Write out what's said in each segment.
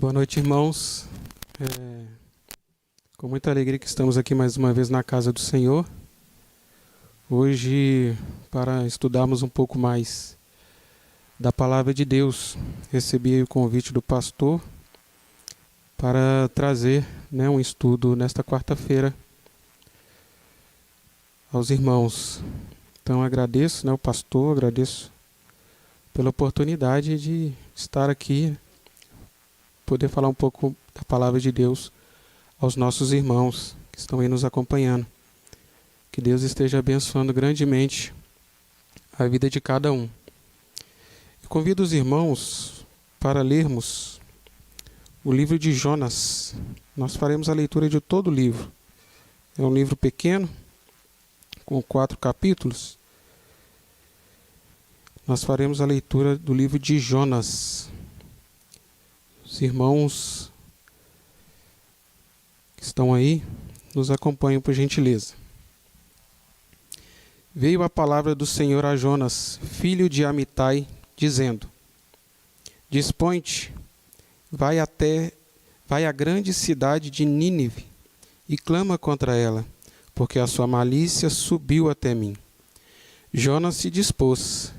Boa noite, irmãos. Com muita alegria que estamos aqui mais uma vez na casa do Senhor. Hoje, para estudarmos um pouco mais da Palavra de Deus, recebi o convite do pastor para trazer um estudo nesta quarta-feira aos irmãos. Então, agradeço o pastor, agradeço pela oportunidade de estar aqui, poder falar um pouco da Palavra de Deus aos nossos irmãos que estão aí nos acompanhando. Que Deus esteja abençoando grandemente a vida de cada um. Eu convido os irmãos para lermos o livro de Jonas. Nós faremos a leitura de todo o livro. É um livro pequeno, com 4 capítulos. Nós faremos a leitura do livro de Jonas. Os irmãos que estão aí, nos acompanham por gentileza. Veio a palavra do Senhor a Jonas, filho de Amitai, dizendo: Dispõe-te, vai à grande cidade de Nínive e clama contra ela, porque a sua malícia subiu até mim. Jonas se dispôs,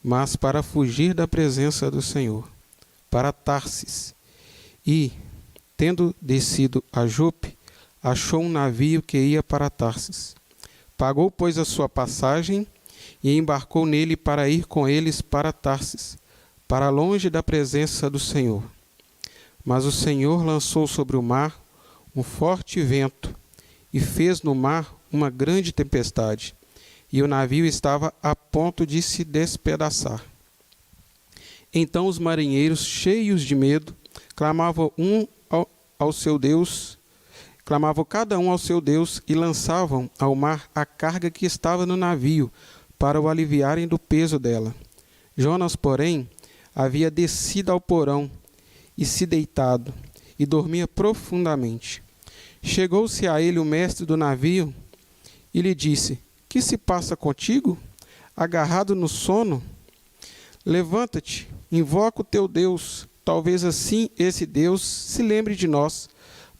mas para fugir da presença do Senhor, para Tarsis, e, tendo descido a Jope, achou um navio que ia para Tarsis. Pagou, pois, a sua passagem e embarcou nele para ir com eles para Tarsis, para longe da presença do Senhor. Mas o Senhor lançou sobre o mar um forte vento e fez no mar uma grande tempestade, e o navio estava a ponto de se despedaçar. Então os marinheiros, cheios de medo, clamavam cada um ao seu Deus e lançavam ao mar a carga que estava no navio, para o aliviarem do peso dela. Jonas, porém, havia descido ao porão e se deitado, e dormia profundamente. Chegou-se a ele o mestre do navio e lhe disse: Que se passa contigo? Agarrado no sono? Levanta-te, invoca o teu Deus, talvez assim esse Deus se lembre de nós,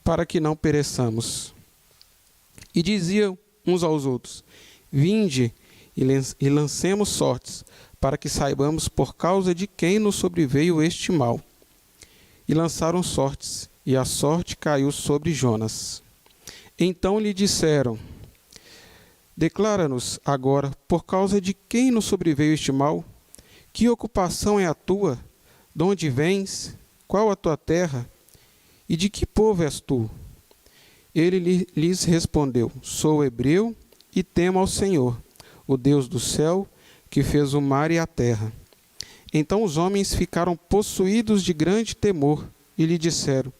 para que não pereçamos. E diziam uns aos outros: Vinde e lancemos sortes, para que saibamos por causa de quem nos sobreveio este mal. E lançaram sortes, e a sorte caiu sobre Jonas. Então lhe disseram: Declara-nos agora por causa de quem nos sobreveio este mal. Que ocupação é a tua? De onde vens? Qual a tua terra? E de que povo és tu? Ele lhes respondeu: Sou hebreu e temo ao Senhor, o Deus do céu, que fez o mar e a terra. Então os homens ficaram possuídos de grande temor e lhe disseram: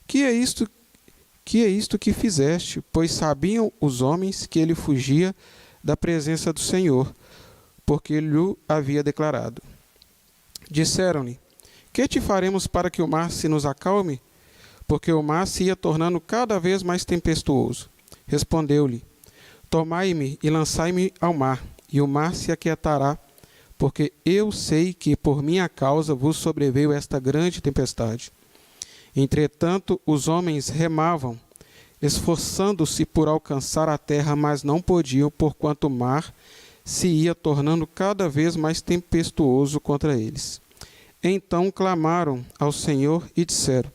Que é isto que fizeste? Pois sabiam os homens que ele fugia da presença do Senhor, porque ele lhe havia declarado. Disseram-lhe: Que te faremos para que o mar se nos acalme? Porque o mar se ia tornando cada vez mais tempestuoso. Respondeu-lhe: Tomai-me e lançai-me ao mar, e o mar se aquietará, porque eu sei que por minha causa vos sobreveio esta grande tempestade. Entretanto, os homens remavam, esforçando-se por alcançar a terra, mas não podiam, porquanto o mar se ia tornando cada vez mais tempestuoso contra eles. Então clamaram ao Senhor e disseram: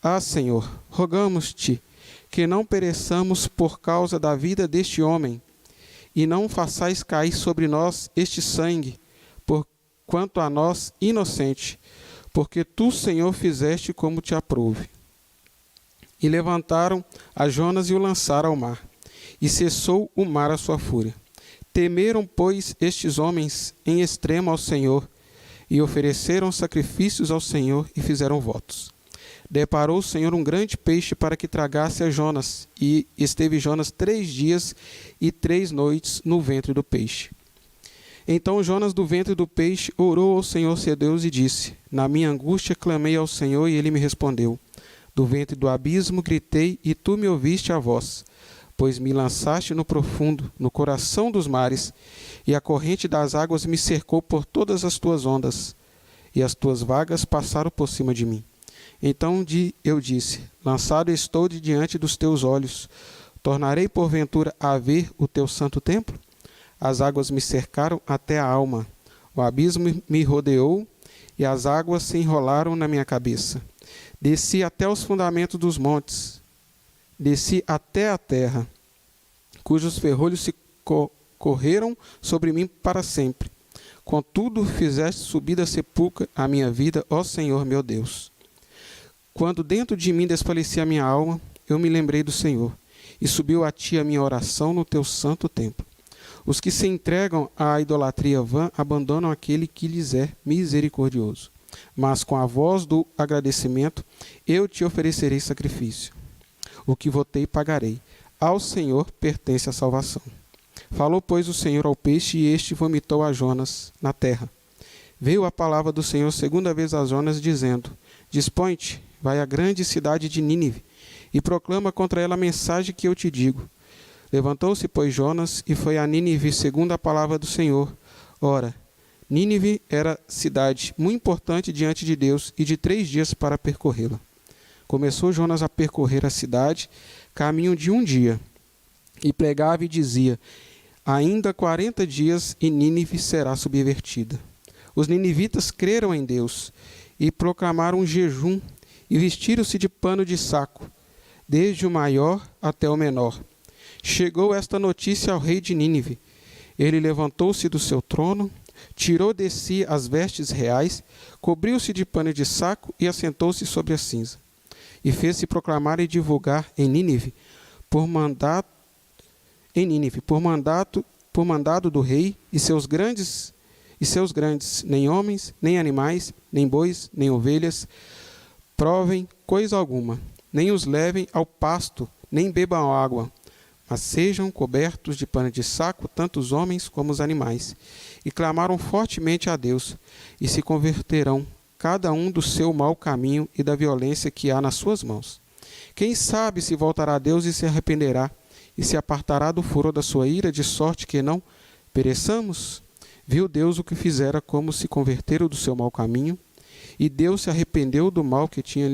Ah, Senhor, rogamos-te que não pereçamos por causa da vida deste homem, e não façais cair sobre nós este sangue, por quanto a nós inocente, porque tu, Senhor, fizeste como te aprouve. E levantaram a Jonas e o lançaram ao mar, e cessou o mar a sua fúria. Temeram, pois, estes homens em extremo ao Senhor, e ofereceram sacrifícios ao Senhor e fizeram votos. Deparou o Senhor um grande peixe para que tragasse a Jonas, e esteve Jonas 3 dias e 3 noites no ventre do peixe. Então Jonas, do ventre do peixe, orou ao Senhor seu Deus e disse: Na minha angústia clamei ao Senhor, e ele me respondeu. Do ventre do abismo gritei, e tu me ouviste a voz. Pois me lançaste no profundo, no coração dos mares, e a corrente das águas me cercou por todas as tuas ondas, e as tuas vagas passaram por cima de mim. Então eu disse: lançado estou de diante dos teus olhos. Tornarei porventura a ver o teu santo templo? As águas me cercaram até a alma. O abismo me rodeou e as águas se enrolaram na minha cabeça. Desci até os fundamentos dos montes. Desci até a terra, cujos ferrolhos se correram sobre mim para sempre. Contudo, fizeste subir da sepulcro a minha vida, ó Senhor meu Deus. Quando dentro de mim desfalecia a minha alma, eu me lembrei do Senhor, e subiu a ti a minha oração no teu santo templo. Os que se entregam à idolatria vã abandonam aquele que lhes é misericordioso. Mas com a voz do agradecimento, eu te oferecerei sacrifício. O que votei pagarei. Ao Senhor pertence a salvação. Falou, pois, o Senhor ao peixe, e este vomitou a Jonas na terra. Veio a palavra do Senhor segunda vez a Jonas, dizendo: dispõe-te, vai à grande cidade de Nínive, e proclama contra ela a mensagem que eu te digo. Levantou-se, pois, Jonas, e foi a Nínive segundo a palavra do Senhor. Ora, Nínive era cidade muito importante diante de Deus, e de 3 dias para percorrê-la. Começou Jonas a percorrer a cidade, caminho de 1 dia, e pregava e dizia: ainda 40 dias e Nínive será subvertida. Os ninivitas creram em Deus e proclamaram um jejum e vestiram-se de pano de saco, desde o maior até o menor. Chegou esta notícia ao rei de Nínive. Ele levantou-se do seu trono, tirou de si as vestes reais, cobriu-se de pano de saco e assentou-se sobre a cinza. E fez-se proclamar e divulgar em Nínive, por mandado do rei e seus grandes, nem homens, nem animais, nem bois, nem ovelhas, provem coisa alguma, nem os levem ao pasto, nem bebam água, mas sejam cobertos de pano de saco tanto os homens como os animais. E clamaram fortemente a Deus, e se converterão, cada um do seu mau caminho e da violência que há nas suas mãos. Quem sabe se voltará a Deus e se arrependerá, e se apartará do furor da sua ira, de sorte que não pereçamos? Viu Deus o que fizera, como se converteram do seu mau caminho, e Deus se arrependeu do mal que tinha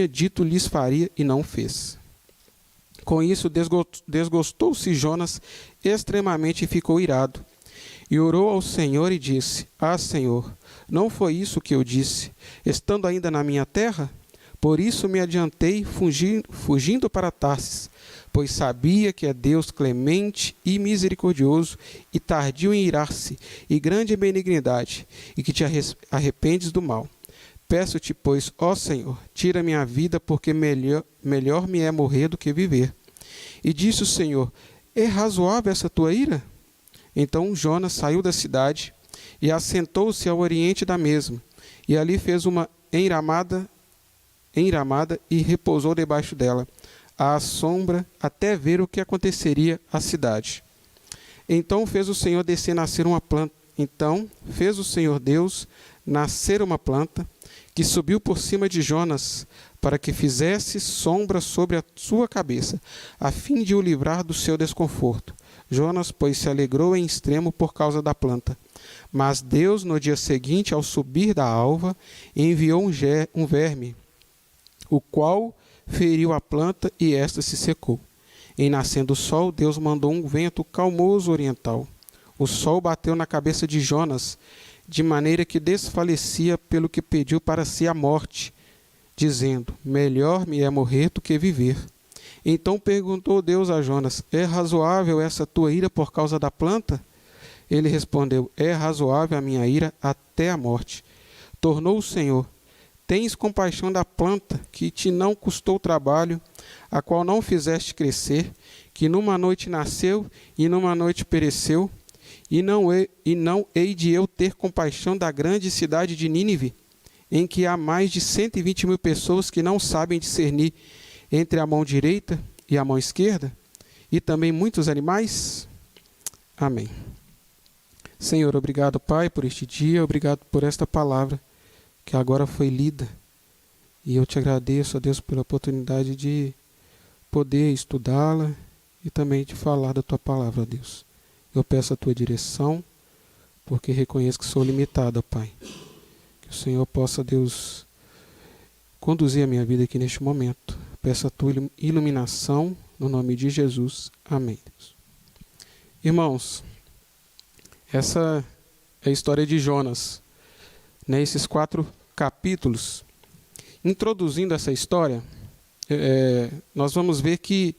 dito lhes faria, e não fez. Com isso desgostou-se Jonas extremamente e ficou irado. E orou ao Senhor e disse: ah, Senhor, não foi isso que eu disse, estando ainda na minha terra? Por isso me adiantei, fugindo para Tarsis, pois sabia que é Deus clemente e misericordioso, e tardio em irar-se, e grande em benignidade, e que te arrependes do mal. Peço-te, pois, ó Senhor, tira minha vida, porque melhor me é morrer do que viver. E disse o Senhor: é razoável essa tua ira? Então Jonas saiu da cidade e assentou-se ao oriente da mesma, e ali fez uma enramada e repousou debaixo dela, à sombra, até ver o que aconteceria à cidade. Então fez o Senhor Deus nascer uma planta, que subiu por cima de Jonas, para que fizesse sombra sobre a sua cabeça, a fim de o livrar do seu desconforto. Jonas, pois, se alegrou em extremo por causa da planta. Mas Deus, no dia seguinte, ao subir da alva, enviou um verme, o qual feriu a planta, e esta se secou. Em nascendo o sol, Deus mandou um vento calmoso oriental. O sol bateu na cabeça de Jonas, de maneira que desfalecia, pelo que pediu para si a morte, dizendo: melhor me é morrer do que viver. Então perguntou Deus a Jonas: é razoável essa tua ira por causa da planta? Ele respondeu: é razoável a minha ira até a morte. Tornou o Senhor: tens compaixão da planta, que te não custou trabalho, a qual não fizeste crescer, que numa noite nasceu e numa noite pereceu? E não hei de eu ter compaixão da grande cidade de Nínive, em que há mais de 120.000 pessoas que não sabem discernir entre a mão direita e a mão esquerda, e também muitos animais? Amém. Senhor, obrigado, Pai, por este dia, obrigado por esta palavra que agora foi lida. E eu te agradeço, ó Deus, pela oportunidade de poder estudá-la e também de falar da tua palavra, ó Deus. Eu peço a tua direção, porque reconheço que sou limitado, ó Pai. Que o Senhor possa, Deus, conduzir a minha vida aqui neste momento. Peço a tua iluminação, no nome de Jesus. Amém. Irmãos, essa é a história de Jonas, né? Esses 4 capítulos. Introduzindo essa história, nós vamos ver que,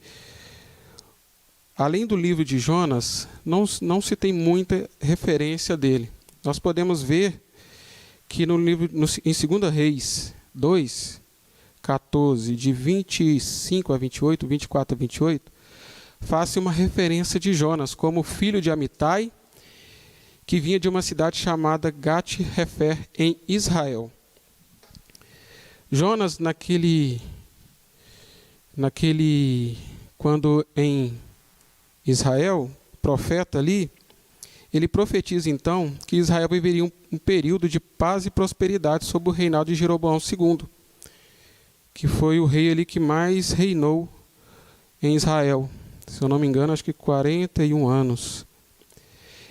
além do livro de Jonas, não se tem muita referência dele. Nós podemos ver que em 2 Reis 2, 14, de 25 a 28, 24 a 28, faz-se uma referência de Jonas como filho de Amitai, que vinha de uma cidade chamada Gat-Hefer, em Israel. Jonas, quando em Israel, profeta ali, ele profetiza então que Israel viveria um período de paz e prosperidade sob o reinado de Jeroboão II, que foi o rei ali que mais reinou em Israel. Se eu não me engano, acho que 41 anos.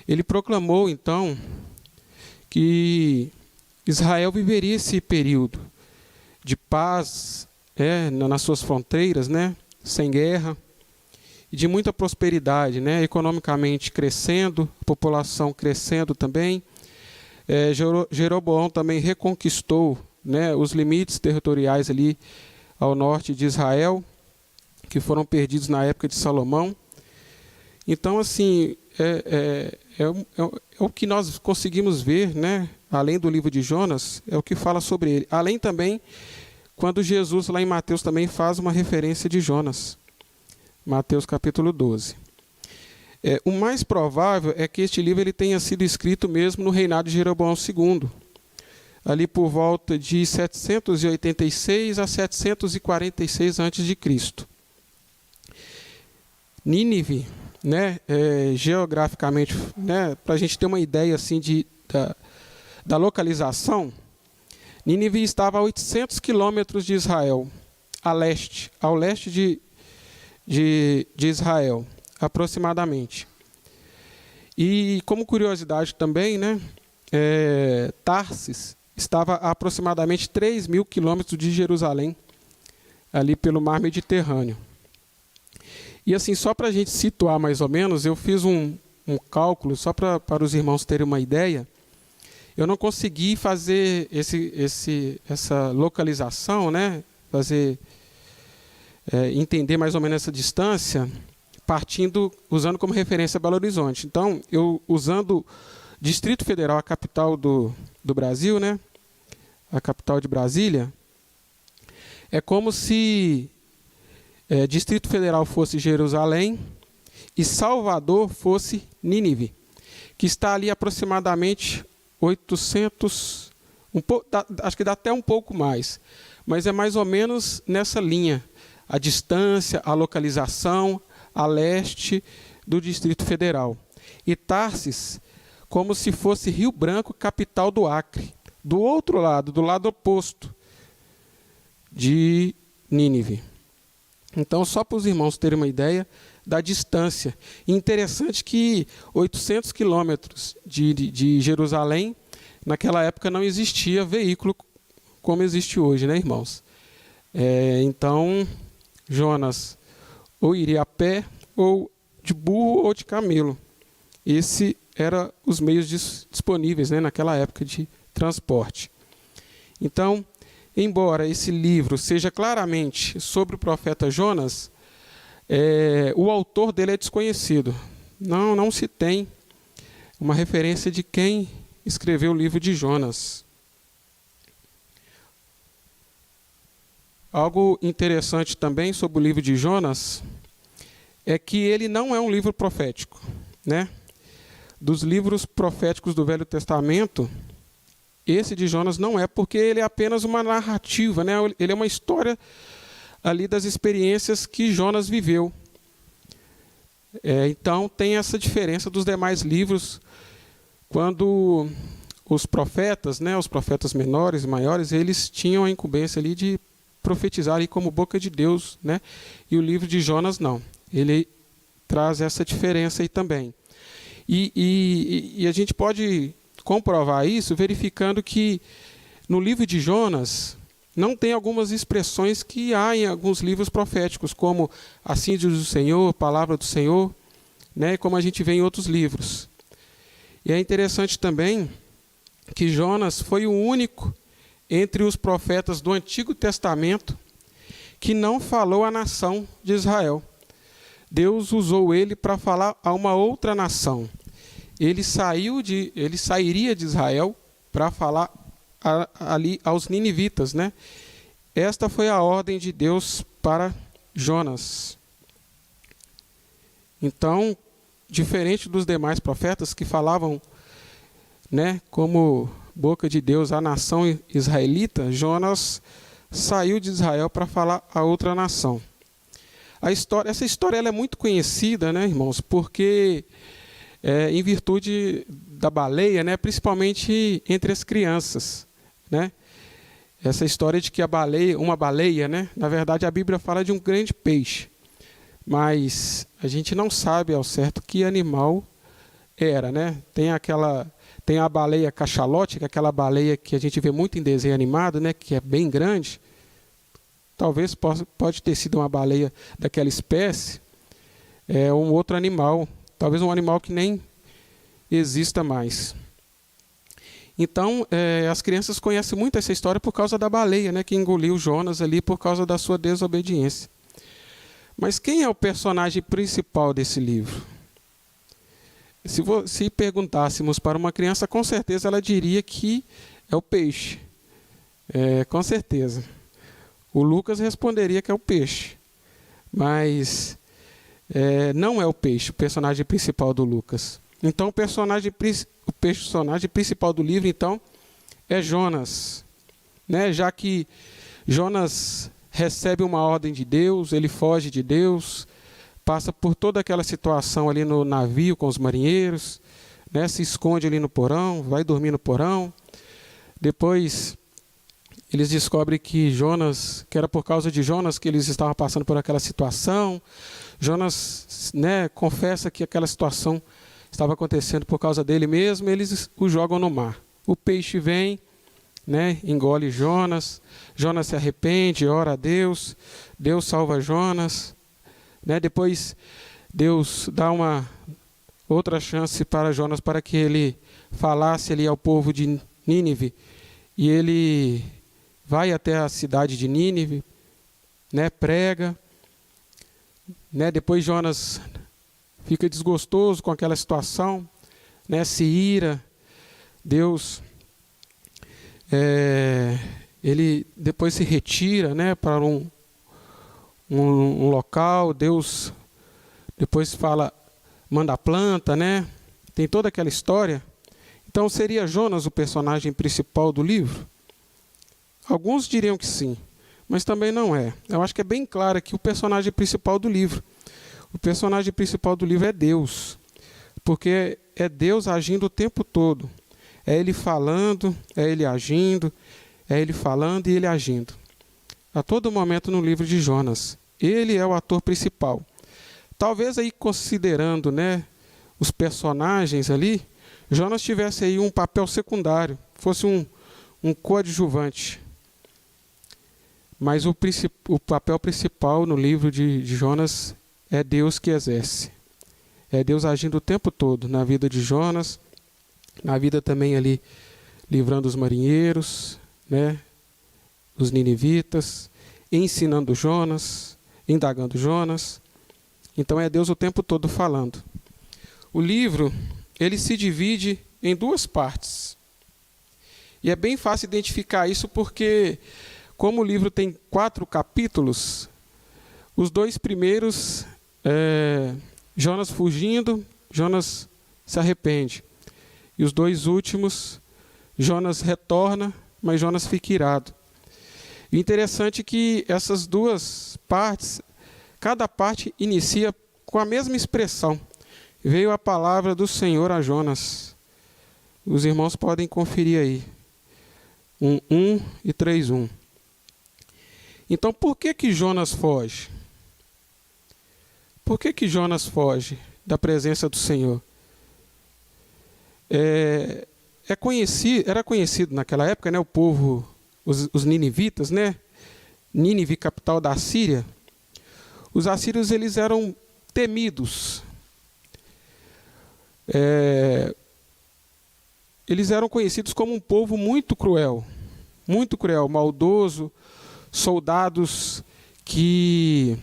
Ele proclamou então que Israel viveria esse período de paz nas suas fronteiras, né, sem guerra, e de muita prosperidade, né, economicamente crescendo, a população crescendo também. Jeroboão também reconquistou, né, os limites territoriais ali ao norte de Israel, que foram perdidos na época de Salomão. Então, assim, é o que nós conseguimos ver, né, além do livro de Jonas, é o que fala sobre ele. Além também, quando Jesus, lá em Mateus, também faz uma referência de Jonas. Mateus capítulo 12. O mais provável é que este livro ele tenha sido escrito mesmo no reinado de Jeroboão II, ali por volta de 786 a 746 a.C. Nínive, né, geograficamente, né, para a gente ter uma ideia assim, da localização, Nínive estava a 800 quilômetros de Israel, ao leste de Israel, aproximadamente. E como curiosidade também, né, Tarsis estava a aproximadamente 3.000 quilômetros de Jerusalém, ali pelo mar Mediterrâneo. E assim, só para a gente situar mais ou menos, eu fiz um cálculo, só para os irmãos terem uma ideia. Eu não consegui fazer essa localização, né, entender mais ou menos essa distância, usando como referência Belo Horizonte. Então, eu usando Distrito Federal, a capital do Brasil, né, a capital de Brasília, é como se Distrito Federal fosse Jerusalém e Salvador fosse Nínive, que está ali aproximadamente 800, acho que dá até um pouco mais, mas é mais ou menos nessa linha, a distância, a localização a leste do Distrito Federal. E Tarsis, como se fosse Rio Branco, capital do Acre, do outro lado, do lado oposto de Nínive. Então, só para os irmãos terem uma ideia da distância. E interessante que 800 quilômetros de Jerusalém, naquela época não existia veículo como existe hoje, né, irmãos? Então, Jonas ou iria a pé, ou de burro, ou de camelo. Esses eram os meios disponíveis, né, naquela época de transporte. Então, embora esse livro seja claramente sobre o profeta Jonas, o autor dele é desconhecido. Não se tem uma referência de quem escreveu o livro de Jonas. Algo interessante também sobre o livro de Jonas é que ele não é um livro profético, né? Dos livros proféticos do Velho Testamento, esse de Jonas não é, porque ele é apenas uma narrativa, né? Ele é uma história ali das experiências que Jonas viveu. Então tem essa diferença dos demais livros, quando os profetas, né, os profetas menores e maiores, eles tinham a incumbência ali de profetizar ali como boca de Deus, né? E o livro de Jonas não. Ele traz essa diferença aí também. E a gente pode comprovar isso verificando que no livro de Jonas, não tem algumas expressões que há em alguns livros proféticos, como assim diz o Senhor, palavra do Senhor, né, como a gente vê em outros livros. E é interessante também que Jonas foi o único entre os profetas do Antigo Testamento que não falou à nação de Israel. Deus usou ele para falar a uma outra nação. Ele sairia de Israel para falar ali aos ninivitas, né? Esta foi a ordem de Deus para Jonas. Então, diferente dos demais profetas que falavam, né, como boca de Deus à nação israelita, Jonas saiu de Israel para falar a outra nação. Essa história ela é muito conhecida, né, irmãos, porque em virtude da baleia, né, principalmente entre as crianças, né? Essa história de que uma baleia, né, na verdade a Bíblia fala de um grande peixe, mas a gente não sabe ao certo que animal era, né? Tem a baleia cachalote, que é aquela baleia que a gente vê muito em desenho animado, né, que é bem grande. Talvez pode ter sido uma baleia daquela espécie, um outro animal, talvez um animal que nem exista mais. Então, as crianças conhecem muito essa história por causa da baleia, né, que engoliu Jonas ali por causa da sua desobediência. Mas quem é o personagem principal desse livro? Se perguntássemos para uma criança, com certeza ela diria que é o peixe. Com certeza. O Lucas responderia que é o peixe. Mas não é o peixe, o personagem principal do Lucas. Então, o personagem principal do livro, então, é Jonas. Né? Já que Jonas recebe uma ordem de Deus, ele foge de Deus, passa por toda aquela situação ali no navio com os marinheiros, né? Se esconde ali no porão, vai dormir no porão. Depois eles descobrem que era por causa de Jonas que eles estavam passando por aquela situação. Jonas, né, confessa que aquela situação estava acontecendo por causa dele mesmo, eles o jogam no mar. O peixe vem, né, engole Jonas, Jonas se arrepende, ora a Deus, Deus salva Jonas, né, depois Deus dá uma outra chance para Jonas para que ele falasse ali ao povo de Nínive, e ele vai até a cidade de Nínive, né, prega, né, depois Jonas fica desgostoso com aquela situação, né, se ira. Deus, ele depois se retira, né, para um local. Deus depois manda a planta, né, tem toda aquela história. Então seria Jonas o personagem principal do livro? Alguns diriam que sim, mas também não é. Eu acho que é bem claro que o personagem principal do livro é Deus, porque é Deus agindo o tempo todo. É Ele falando, é Ele agindo, é Ele falando e Ele agindo. A todo momento no livro de Jonas, Ele é o ator principal. Talvez aí considerando, né, os personagens ali, Jonas tivesse aí um papel secundário, fosse um coadjuvante. Mas o papel principal no livro de Jonas é Deus que exerce. É Deus agindo o tempo todo na vida de Jonas, na vida também ali, livrando os marinheiros, né, os ninivitas, ensinando Jonas, indagando Jonas. Então é Deus o tempo todo falando. O livro, ele se divide em duas partes. E é bem fácil identificar isso porque, como o livro tem 4 capítulos, os 2 primeiros, Jonas fugindo, Jonas se arrepende. E os 2 últimos, Jonas retorna, mas Jonas fica irado. E interessante é que essas 2 partes, cada parte inicia com a mesma expressão. Veio a palavra do Senhor a Jonas. Os irmãos podem conferir aí. 1:1 e 3:1. Então, por que Jonas foge? Por que Jonas foge da presença do Senhor? Era conhecido naquela época, né, os ninivitas, né? Nínive, capital da Síria. Os assírios, eles eram temidos. Eles eram conhecidos como um povo muito cruel, maldoso, soldados que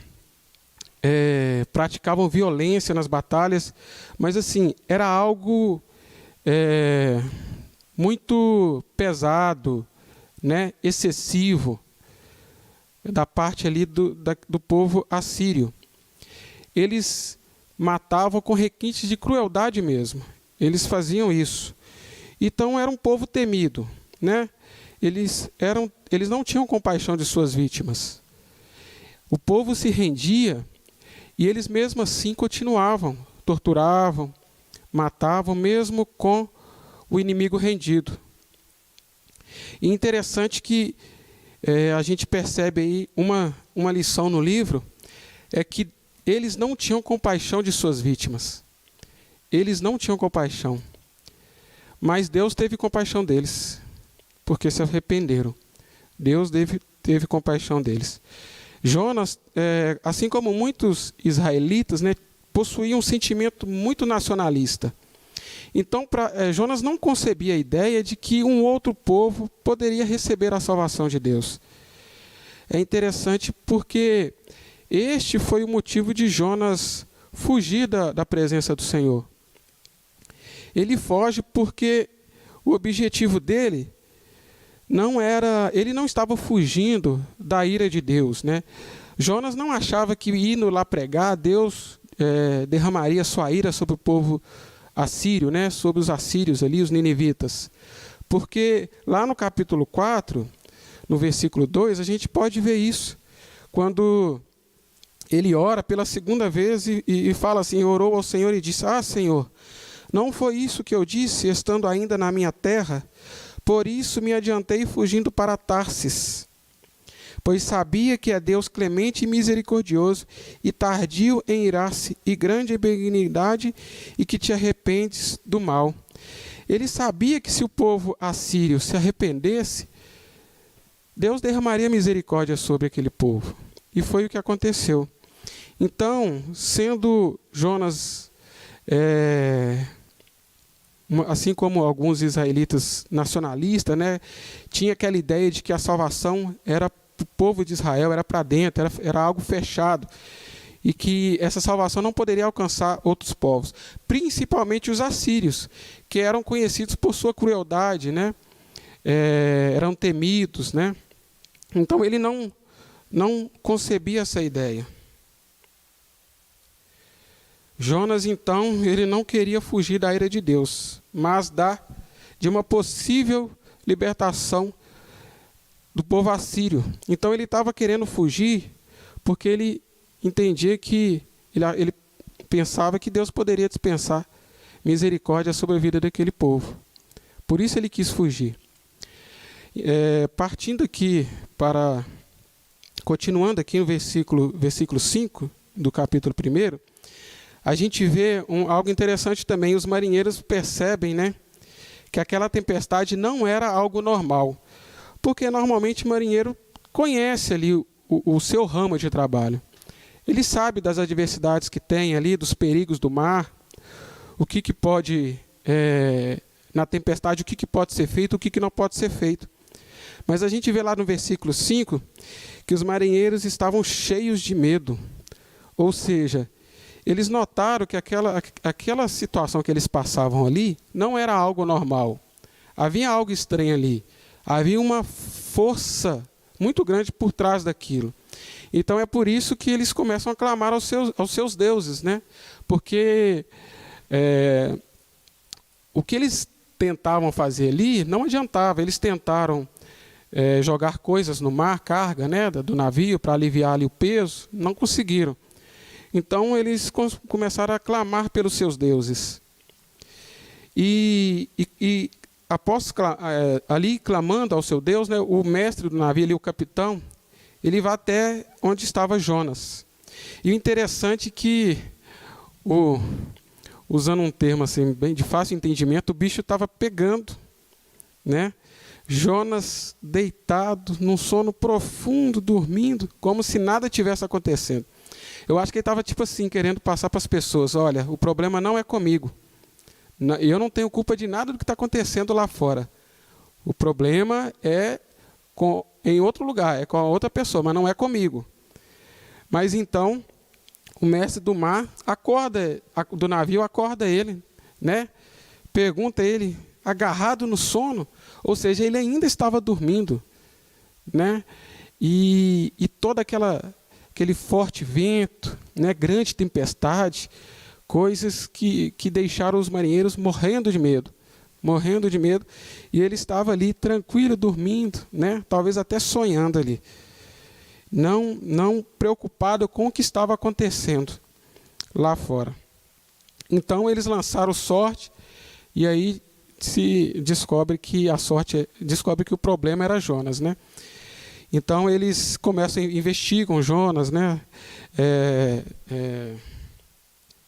praticavam violência nas batalhas, mas assim, era algo muito pesado, né, excessivo, da parte ali do povo assírio. Eles matavam com requintes de crueldade mesmo. Eles faziam isso. Então era um povo temido, né? Eles não tinham compaixão de suas vítimas. O povo se rendia e eles mesmo assim continuavam, torturavam, matavam mesmo com o inimigo rendido. E interessante que a gente percebe aí uma lição no livro, é que eles não tinham compaixão de suas vítimas. Eles não tinham compaixão. Mas Deus teve compaixão deles, porque se arrependeram. Deus teve compaixão deles. Jonas, assim como muitos israelitas, né, possuía um sentimento muito nacionalista. Então, Jonas não concebia a ideia de que um outro povo poderia receber a salvação de Deus. É interessante porque este foi o motivo de Jonas fugir da presença do Senhor. Ele foge porque o objetivo dele ele não estava fugindo da ira de Deus, né? Jonas não achava que indo lá pregar, Deus derramaria sua ira sobre o povo assírio, né? Sobre os assírios ali, os ninivitas. Porque lá no capítulo 4, no versículo 2, a gente pode ver isso. Quando ele ora pela segunda vez e fala assim, orou ao Senhor e disse, Senhor, não foi isso que eu disse, estando ainda na minha terra? Por isso me adiantei fugindo para Tarsis, pois sabia que é Deus clemente e misericordioso, e tardio em irar-se, e grande em benignidade, e que te arrependes do mal. Ele sabia que se o povo assírio se arrependesse, Deus derramaria misericórdia sobre aquele povo. E foi o que aconteceu. Então, sendo Jonas, assim como alguns israelitas nacionalistas, né, tinha aquela ideia de que a salvação era para o povo de Israel, era para dentro, era algo fechado, e que essa salvação não poderia alcançar outros povos, principalmente os assírios, que eram conhecidos por sua crueldade, né, eram temidos, né. Então ele não concebia essa ideia. Jonas, então, ele não queria fugir da ira de Deus, mas de uma possível libertação do povo assírio. Então ele estava querendo fugir porque ele entendia que, ele pensava que Deus poderia dispensar misericórdia sobre a vida daquele povo. Por isso ele quis fugir. Partindo aqui continuando aqui no versículo 5 do capítulo 1, a gente vê algo interessante também. Os marinheiros percebem, né, que aquela tempestade não era algo normal. Porque normalmente o marinheiro conhece ali o seu ramo de trabalho. Ele sabe das adversidades que tem ali, dos perigos do mar, o que pode, na tempestade, o que pode ser feito, o que não pode ser feito. Mas a gente vê lá no versículo 5 que os marinheiros estavam cheios de medo. Ou seja, eles notaram que aquela situação que eles passavam ali não era algo normal. Havia algo estranho ali. Havia uma força muito grande por trás daquilo. Então é por isso que eles começam a clamar aos seus deuses, né? Porque o que eles tentavam fazer ali não adiantava. Eles tentaram jogar coisas no mar, carga, né, do navio, para aliviar ali o peso. Não conseguiram. Então eles começaram a clamar pelos seus deuses. E após ali clamando ao seu Deus, né, o mestre do navio, ali, o capitão, ele vai até onde estava Jonas. E o interessante é que, usando um termo assim, bem de fácil entendimento, o bicho estava pegando, né? Jonas deitado, num sono profundo, dormindo, como se nada tivesse acontecendo. Eu acho que ele estava tipo assim, querendo passar para as pessoas, olha, o problema não é comigo. Eu não tenho culpa de nada do que está acontecendo lá fora. O problema é em outro lugar, é com a outra pessoa, mas não é comigo. Mas então, o mestre do mar do navio acorda ele, né? Pergunta ele, agarrado no sono, ou seja, ele ainda estava dormindo, né? E todo aquele forte vento, né? Grande tempestade, coisas que deixaram os marinheiros morrendo de medo, e ele estava ali tranquilo, dormindo, né? Talvez até sonhando ali, não preocupado com o que estava acontecendo lá fora. Então eles lançaram sorte, e aí se descobre que o problema era Jonas, né? Então eles começam a investigam Jonas, né?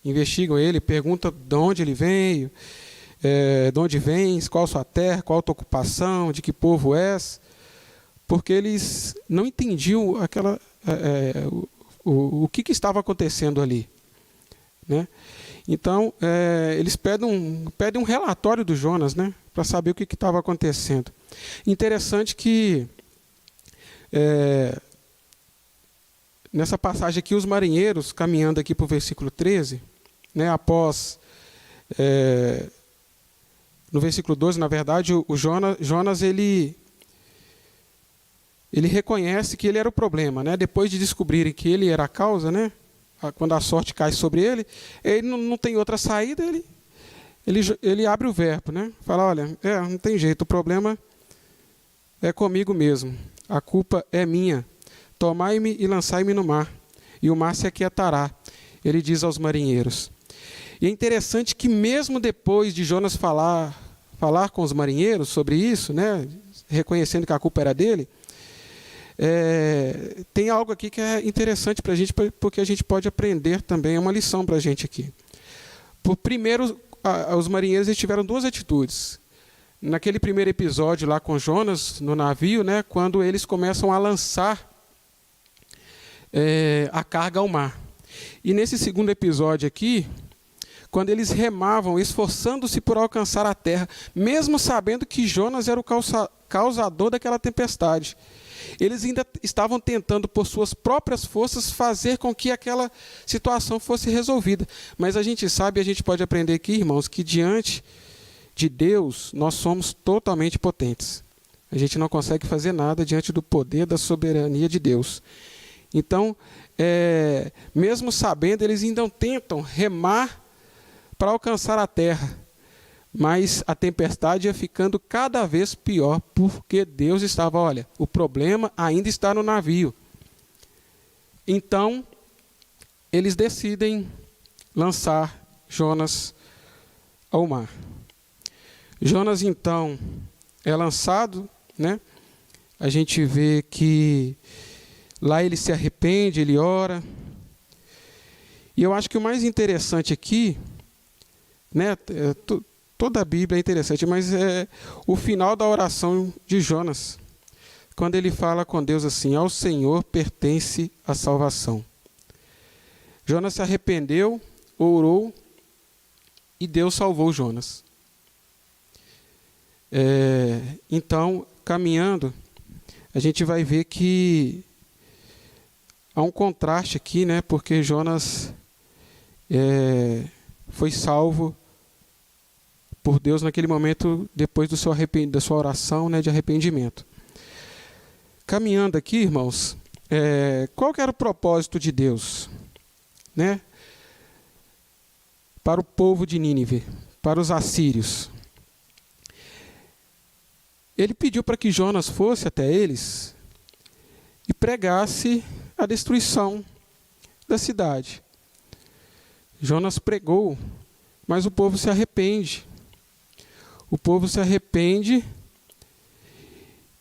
Investigam ele, perguntam de onde ele veio, de onde vens, qual a sua terra, qual a tua ocupação, de que povo és, porque eles não entendiam o que estava acontecendo ali, né? Então, eles pedem um relatório do Jonas, né, para saber o que estava acontecendo. Interessante que, nessa passagem aqui, os marinheiros, caminhando aqui para o versículo 13, né, após, no versículo 12, na verdade, o Jonas ele reconhece que ele era o problema, né, depois de descobrirem que ele era a causa, né, quando a sorte cai sobre ele não tem outra saída, ele abre o verbo, né? Fala, olha, não tem jeito, o problema é comigo mesmo, a culpa é minha, tomai-me e lançai-me no mar, e o mar se aquietará, ele diz aos marinheiros. E é interessante que mesmo depois de Jonas falar com os marinheiros sobre isso, né? Reconhecendo que a culpa era dele, tem algo aqui que é interessante para a gente, porque a gente pode aprender também, é uma lição para a gente aqui. Primeiro, os marinheiros tiveram duas atitudes. Naquele primeiro episódio lá com Jonas, no navio, né, quando eles começam a lançar a carga ao mar. E nesse segundo episódio aqui, quando eles remavam, esforçando-se por alcançar a terra, mesmo sabendo que Jonas era o causador daquela tempestade. Eles ainda estavam tentando, por suas próprias forças, fazer com que aquela situação fosse resolvida. Mas a gente sabe, a gente pode aprender aqui, irmãos, que diante de Deus, nós somos totalmente potentes. A gente não consegue fazer nada diante do poder, da soberania de Deus. Então, mesmo sabendo, eles ainda tentam remar para alcançar a terra. Mas a tempestade ia ficando cada vez pior, porque Deus estava, olha, o problema ainda está no navio. Então, eles decidem lançar Jonas ao mar. Jonas, então, é lançado, né? A gente vê que lá ele se arrepende, ele ora. E eu acho que o mais interessante aqui, né? Toda a Bíblia é interessante, mas é o final da oração de Jonas, quando ele fala com Deus assim, ao Senhor pertence a salvação. Jonas se arrependeu, orou, e Deus salvou Jonas. Então, caminhando, a gente vai ver que há um contraste aqui, né? Porque Jonas foi salvo por Deus naquele momento, depois da sua oração, né, de arrependimento. Caminhando aqui, irmãos, qual que era o propósito de Deus, né, para o povo de Nínive, para os assírios? Ele pediu para que Jonas fosse até eles e pregasse a destruição da cidade. Jonas pregou, mas o povo se arrepende. O povo se arrepende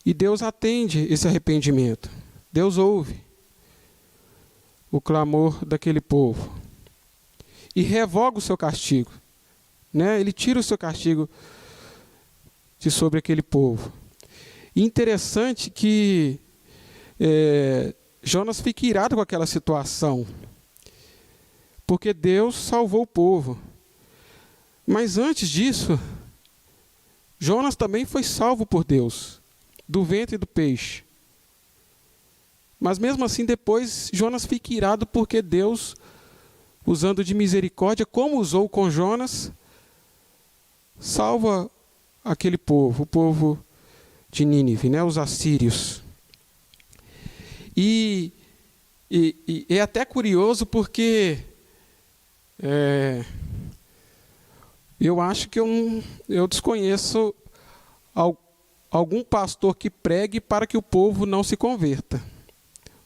e Deus atende esse arrependimento. Deus ouve o clamor daquele povo e revoga o seu castigo, né? Ele tira o seu castigo de sobre aquele povo. Interessante que Jonas fica irado com aquela situação, porque Deus salvou o povo. Mas antes disso, Jonas também foi salvo por Deus, do ventre do peixe. Mas mesmo assim, depois, Jonas fica irado porque Deus, usando de misericórdia, como usou com Jonas, salva aquele povo, o povo de Nínive, né, os assírios. E é até curioso porque eu acho que eu desconheço algum pastor que pregue para que o povo não se converta.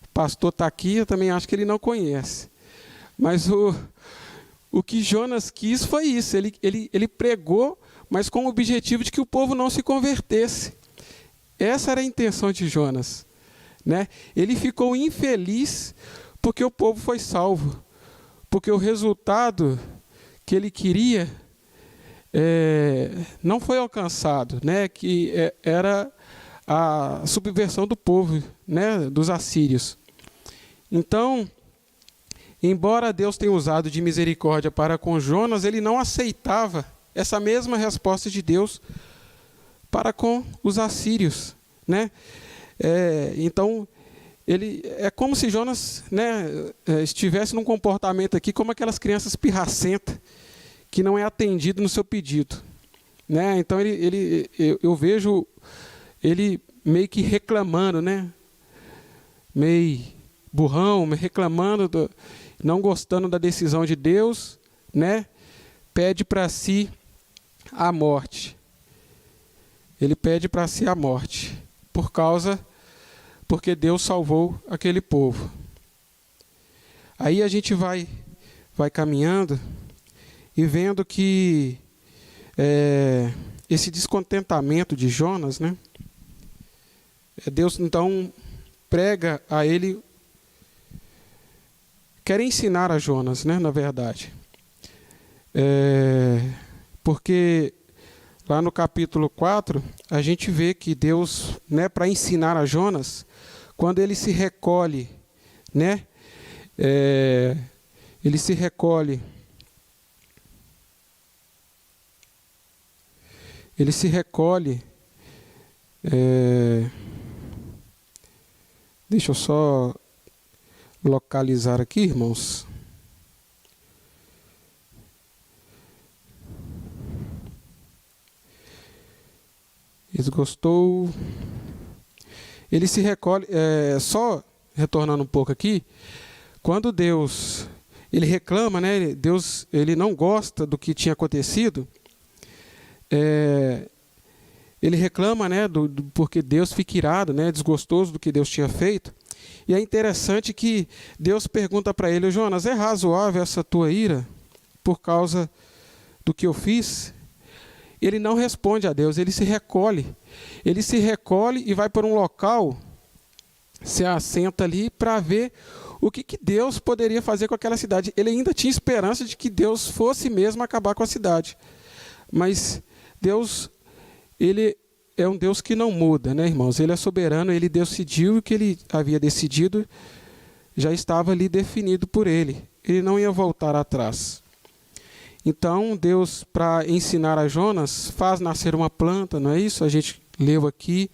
O pastor está aqui, eu também acho que ele não conhece. Mas o que Jonas quis foi isso, ele pregou, mas com o objetivo de que o povo não se convertesse. Essa era a intenção de Jonas, né? Ele ficou infeliz porque o povo foi salvo, porque o resultado que ele queria não foi alcançado, né? Que era a subversão do povo, né? Dos assírios. Então, embora Deus tenha usado de misericórdia para com Jonas, ele não aceitava essa mesma resposta de Deus para com os assírios, né? Então, é como se Jonas, né, estivesse num comportamento aqui como aquelas crianças pirracentas que não é atendido no seu pedido, né? Então, eu vejo ele meio que reclamando, né? Meio burrão, reclamando, não gostando da decisão de Deus, né? Pede para si a morte. Ele pede para si a morte, porque Deus salvou aquele povo. Aí a gente vai caminhando e vendo que esse descontentamento de Jonas, né? Deus então prega a ele, quer ensinar a Jonas, né? Na verdade. Porque lá no capítulo 4, a gente vê que Deus, né, para ensinar a Jonas, quando ele se recolhe, né, ele se recolhe, deixa eu só localizar aqui, irmãos. Desgostou. Ele se recolhe, só retornando um pouco aqui, quando Deus, ele reclama, né? Deus, ele não gosta do que tinha acontecido. Ele reclama, né? Porque Deus fica irado, né? Desgostoso do que Deus tinha feito. E é interessante que Deus pergunta para ele: Jonas, é razoável essa tua ira por causa do que eu fiz? Ele não responde a Deus, ele se recolhe. Ele se recolhe e vai para um local, se assenta ali para ver o que Deus poderia fazer com aquela cidade. Ele ainda tinha esperança de que Deus fosse mesmo acabar com a cidade. Mas Deus, ele é um Deus que não muda, né, irmãos? Ele é soberano, ele decidiu o que ele havia decidido, já estava ali definido por ele. Ele não ia voltar atrás. Então, Deus, para ensinar a Jonas, faz nascer uma planta, não é isso? A gente leu aqui.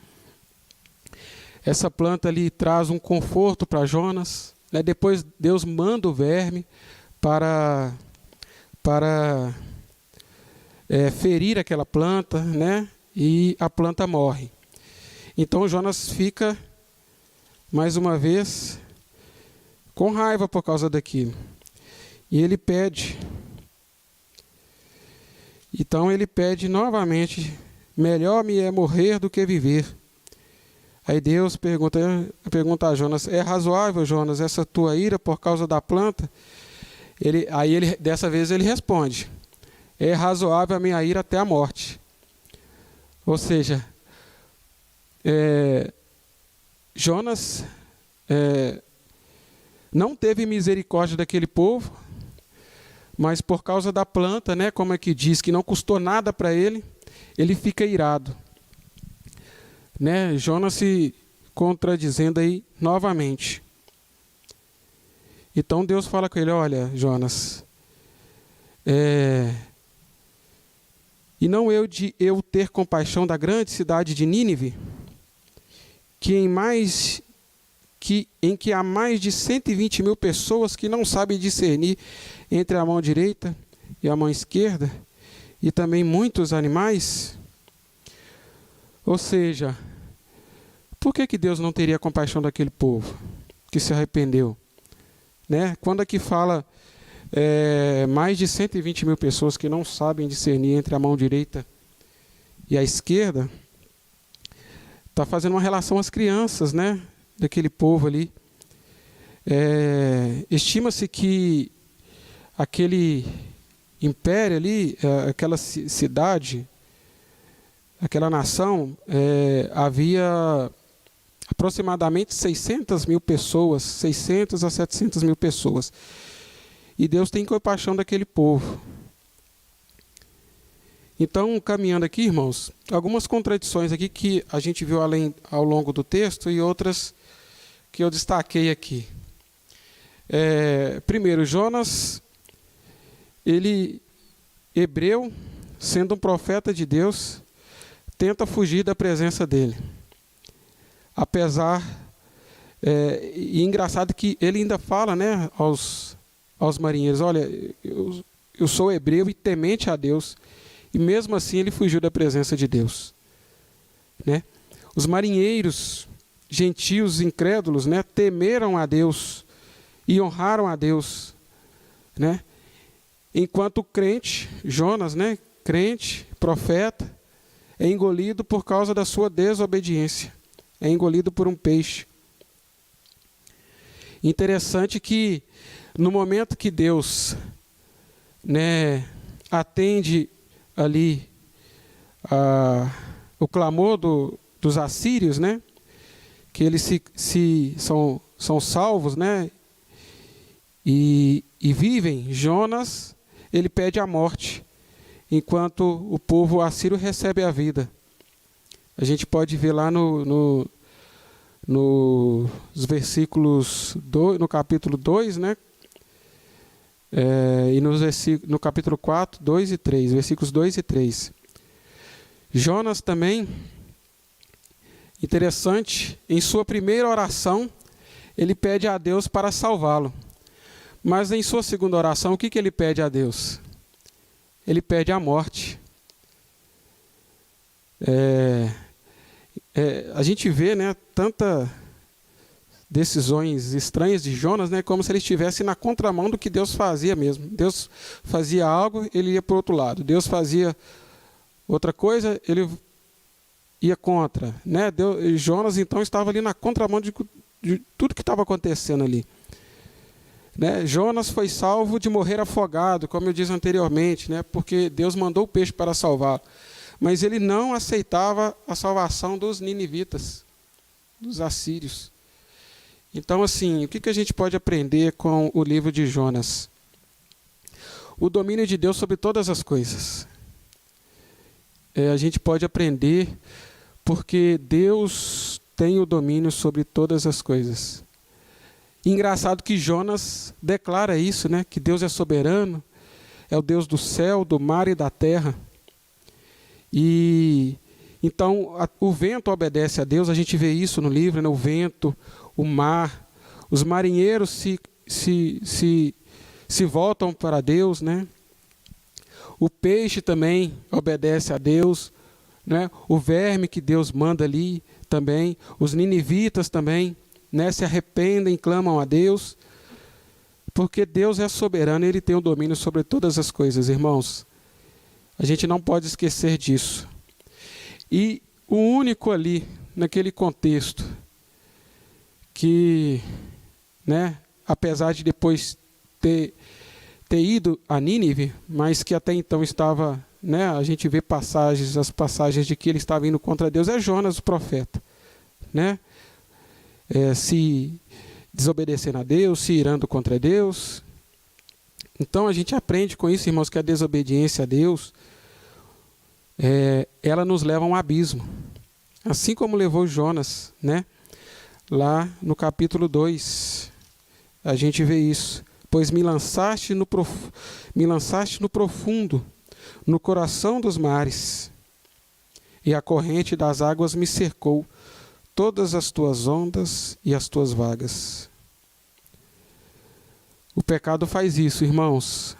Essa planta ali traz um conforto para Jonas, né? Depois, Deus manda o verme para ferir aquela planta, né? E a planta morre. Então, Jonas fica, mais uma vez, com raiva por causa daquilo. E ele pede... Então ele pede novamente: melhor me é morrer do que viver. Aí Deus pergunta a Jonas: é razoável, Jonas, essa tua ira por causa da planta? Dessa vez ele responde: é razoável a minha ira até a morte. Ou seja, Jonas não teve misericórdia daquele povo, mas por causa da planta, né, como é que diz, que não custou nada para ele, ele fica irado. né? Jonas se contradizendo aí novamente. Então Deus fala com ele: olha, Jonas, e não eu de eu ter compaixão da grande cidade de Nínive, em que há mais de 120 mil pessoas que não sabem discernir entre a mão direita e a mão esquerda, e também muitos animais. Ou seja, por que Deus não teria compaixão daquele povo que se arrependeu? Né? Quando aqui fala mais de 120 mil pessoas que não sabem discernir entre a mão direita e a esquerda, está fazendo uma relação às crianças, né, daquele povo ali. Estima-se que aquele império ali, aquela cidade, aquela nação, havia aproximadamente 600 mil pessoas, 600 a 700 mil pessoas. E Deus tem compaixão daquele povo. Então, caminhando aqui, irmãos, algumas contradições aqui que a gente viu ao longo do texto e outras que eu destaquei aqui. Primeiro, Jonas, ele, hebreu, sendo um profeta de Deus, tenta fugir da presença dele. Apesar, e engraçado que ele ainda fala, né, aos marinheiros: olha, eu sou hebreu e temente a Deus. E mesmo assim ele fugiu da presença de Deus, né? Os marinheiros, gentios, incrédulos, né, temeram a Deus e honraram a Deus, né? Enquanto o crente, Jonas, né, crente, profeta, é engolido por causa da sua desobediência, é engolido por um peixe. Interessante que no momento que Deus, né, atende ali o clamor dos assírios, né, que eles são salvos, né, e vivem, Jonas, ele pede a morte, enquanto o povo assírio recebe a vida. A gente pode ver lá nos versículos, no capítulo 2, né, e no capítulo 4, 2 e 3, versículos 2 e 3. Jonas também, interessante, em sua primeira oração, ele pede a Deus para salvá-lo. Mas em sua segunda oração, o que ele pede a Deus? Ele pede a morte. A gente vê, né, tantas decisões estranhas de Jonas, né, como se ele estivesse na contramão do que Deus fazia mesmo. Deus fazia algo, ele ia para o outro lado. Deus fazia outra coisa, ele ia contra, né? Jonas então estava ali na contramão de tudo que estava acontecendo ali, né? Jonas foi salvo de morrer afogado, como eu disse anteriormente, né, porque Deus mandou o peixe para salvá-lo. Mas ele não aceitava a salvação dos ninivitas, dos assírios. Então, assim, o que a gente pode aprender com o livro de Jonas? O domínio de Deus sobre todas as coisas. A gente pode aprender porque Deus tem o domínio sobre todas as coisas. Engraçado que Jonas declara isso, né? Que Deus é soberano, é o Deus do céu, do mar e da terra. E então o vento obedece a Deus, a gente vê isso no livro, né? O vento, o mar, os marinheiros se voltam para Deus, né? O peixe também obedece a Deus, né? O verme que Deus manda ali também, os ninivitas também, né, se arrependem e clamam a Deus, porque Deus é soberano e Ele tem o domínio sobre todas as coisas, irmãos. A gente não pode esquecer disso. E o único ali, naquele contexto, que, né, apesar de depois ter ido a Nínive, mas que até então estava, né, a gente vê as passagens de que ele estava indo contra Deus, é Jonas, o profeta, né? Se desobedecendo a Deus, se irando contra Deus. Então a gente aprende com isso, irmãos, que a desobediência a Deus, ela nos leva a um abismo. Assim como levou Jonas, né? Lá no capítulo 2, a gente vê isso. Pois me lançaste no profundo, no coração dos mares, e a corrente das águas me cercou, todas as tuas ondas e as tuas vagas. O pecado faz isso, irmãos.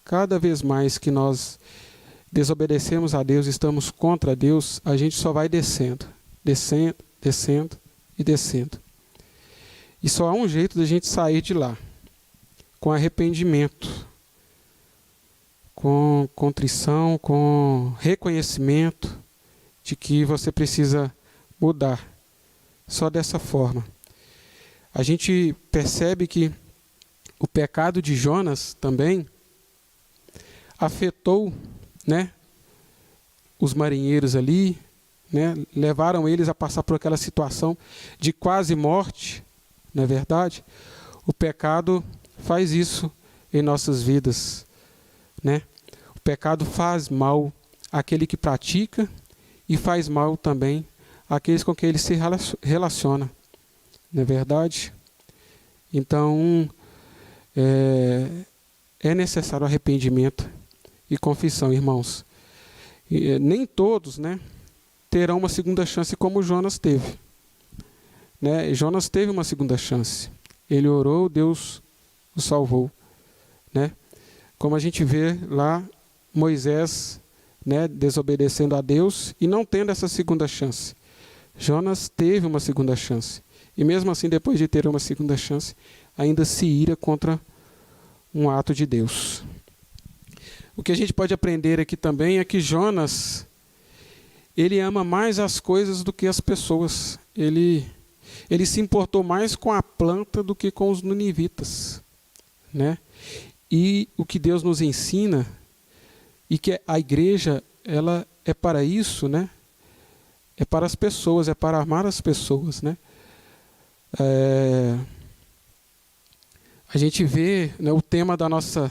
Cada vez mais que nós desobedecemos a Deus, estamos contra Deus, a gente só vai descendo, descendo, descendo e descendo. E só há um jeito de a gente sair de lá, com arrependimento, com contrição, com reconhecimento de que você precisa mudar. Só dessa forma. A gente percebe que o pecado de Jonas também afetou, né, os marinheiros ali, né, levaram eles a passar por aquela situação de quase morte, não é verdade? O pecado faz isso em nossas vidas, né? O pecado faz mal àquele que pratica e faz mal também àqueles com quem ele se relaciona, não é verdade? Então, é necessário arrependimento e confissão, irmãos. E nem todos, né, terão uma segunda chance como Jonas teve. Né? Jonas teve uma segunda chance. Ele orou, Deus o salvou. Né? Como a gente vê lá, Moisés, né, desobedecendo a Deus e não tendo essa segunda chance. Jonas teve uma segunda chance. E mesmo assim, depois de ter uma segunda chance, ainda se ira contra um ato de Deus. O que a gente pode aprender aqui também é que Jonas, ele ama mais as coisas do que as pessoas. Ele se importou mais com a planta do que com os ninivitas, né? E o que Deus nos ensina, e que a igreja, ela é para isso, né? É para as pessoas, é para amar as pessoas, né? A gente vê, né, o tema da nossa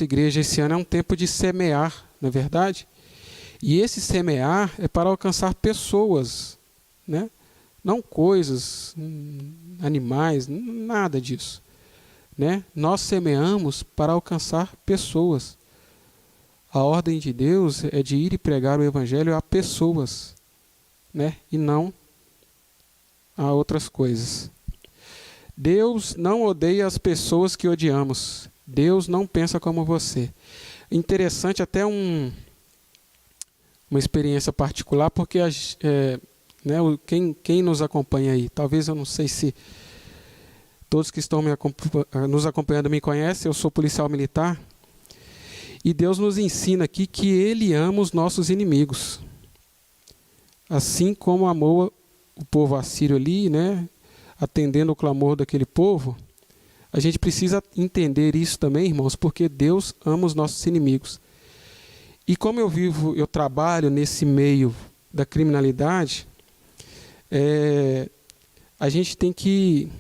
igreja esse ano é um tempo de semear, não é verdade? E esse semear é para alcançar pessoas, né? Não coisas, animais, nada disso, né? Nós semeamos para alcançar pessoas. A ordem de Deus é de ir e pregar o evangelho a pessoas, né? E não a outras coisas. Deus não odeia as pessoas que odiamos. Deus não pensa como você. Interessante, até uma experiência particular, porque né, quem nos acompanha aí, talvez, eu não sei se todos que estão nos acompanhando me conhecem, eu sou policial militar, e Deus nos ensina aqui que Ele ama os nossos inimigos. Assim como amou o povo assírio ali, né, atendendo o clamor daquele povo, a gente precisa entender isso também, irmãos, porque Deus ama os nossos inimigos. E como eu trabalho nesse meio da criminalidade, a gente tem que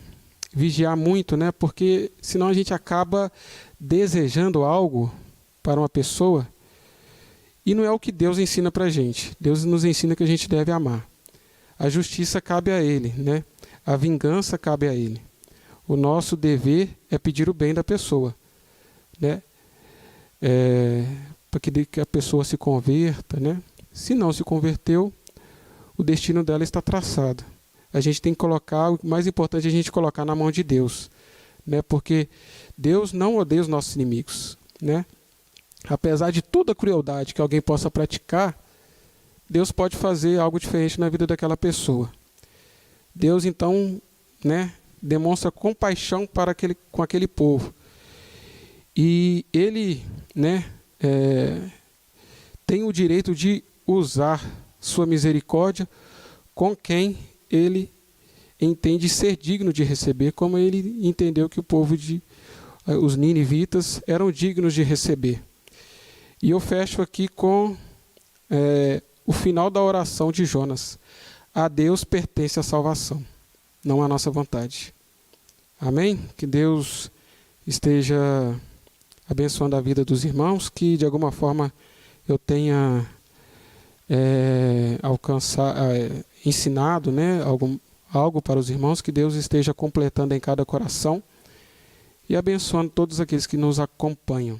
vigiar muito, né? Porque senão a gente acaba desejando algo para uma pessoa e não é o que Deus ensina para a gente. Deus nos ensina que a gente deve amar. A justiça cabe a Ele, né? A vingança cabe a Ele. O nosso dever é pedir o bem da pessoa, né? Para que a pessoa se converta, né? Se não se converteu, o destino dela está traçado. A gente tem que colocar, o mais importante é a gente colocar na mão de Deus, né? Porque Deus não odeia os nossos inimigos, né? Apesar de toda a crueldade que alguém possa praticar, Deus pode fazer algo diferente na vida daquela pessoa. Deus, então, né, demonstra compaixão com aquele povo. E Ele, né, tem o direito de usar sua misericórdia com quem Ele entende ser digno de receber, como Ele entendeu que o povo os ninivitas eram dignos de receber. E eu fecho aqui com o final da oração de Jonas. A Deus pertence a salvação, não a nossa vontade. Amém? Que Deus esteja abençoando a vida dos irmãos, que de alguma forma eu tenha ensinado, né, algo para os irmãos, que Deus esteja completando em cada coração e abençoando todos aqueles que nos acompanham.